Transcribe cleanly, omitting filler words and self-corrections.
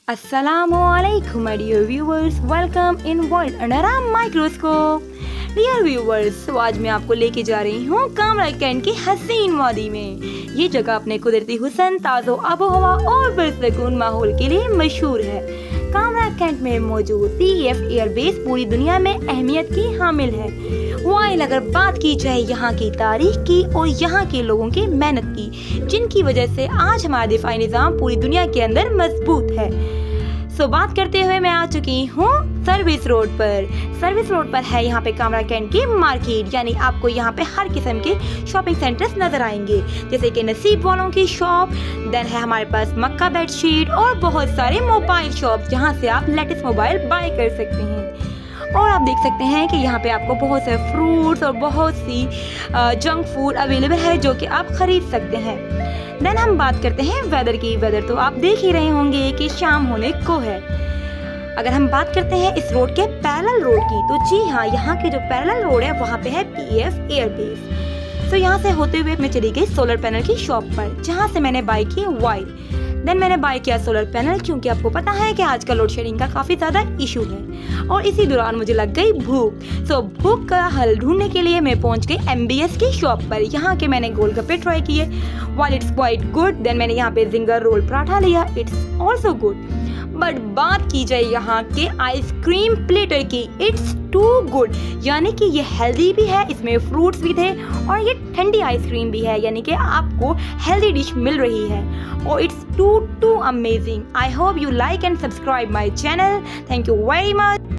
Assalamualaikum my dear viewers, welcome in world under a microscope. Dear viewers, तो आज मैं आपको लेके जा रही हूँ कामरा कैंट की हसीन वादी में। ये जगह अपने कुदरती हुस्न, ताज़ो आबो हवा और पुरसकून माहौल के लिए मशहूर है। कामरा कैंट में मौजूद पीएफ एयरबेस पूरी दुनिया में अहमियत की हामिल है। वाइल अगर बात की जाए यहाँ की तारीख की और यहाँ के लोगों की मेहनत की, जिनकी वजह से आज हमारा दिफाई निज़ाम पूरी दुनिया के अंदर मजबूत है। बात करते हुए मैं आ चुकी हूँ सर्विस रोड पर। सर्विस रोड पर है यहाँ पे कामरा कैंट की मार्केट, यानी आपको यहाँ पे हर किस्म के शॉपिंग सेंटर्स नजर आएंगे, जैसे कि नसीब वालों की शॉप, देन है हमारे पास मक्का बेडशीट और बहुत सारे मोबाइल शॉप जहाँ से आप लेटेस्ट मोबाइल बाय कर सकते हैं। और आप देख सकते हैं कि यहाँ पे आपको बहुत से फ्रूट्स और बहुत सी जंक फूड अवेलेबल है जो कि आप खरीद सकते हैं। देन हम बात करते हैं वेदर की। वेदर तो आप देख ही रहे होंगे कि शाम होने को है। अगर हम बात करते हैं इस रोड के पैरेलल रोड की, तो जी हाँ, यहाँ के जो पैरेलल रोड है वहाँ पे है पीएफ एयरबेस। तो यहाँ से होते हुए मैं चली गई सोलर पैनल की शॉप पर, जहाँ से मैंने बाय की वायर। देन मैंने बाय किया सोलर पैनल, क्योंकि आपको पता है कि आजकल लोड शेडिंग का काफ़ी ज़्यादा इशू है। और इसी दौरान मुझे लग गई भूख। भूख का हल ढूंढने के लिए मैं पहुंच गई एमबीएस की शॉप पर। यहाँ के मैंने गोलगप्पे ट्राई किए, while it's quite good. Then मैंने यहाँ पे जिंगर रोल पराठा लिया, इट्स ऑल्सो गुड। बट बात की जाए यहाँ के आइसक्रीम प्लेटर की, इट्स टू गुड, यानी कि ये हेल्दी भी है, इसमें फ्रूट्स भी थे और ये ठंडी आइसक्रीम भी है, यानी कि आपको हेल्दी डिश मिल रही है। और it's too amazing. I hope you like and subscribe my channel. Thank you very much.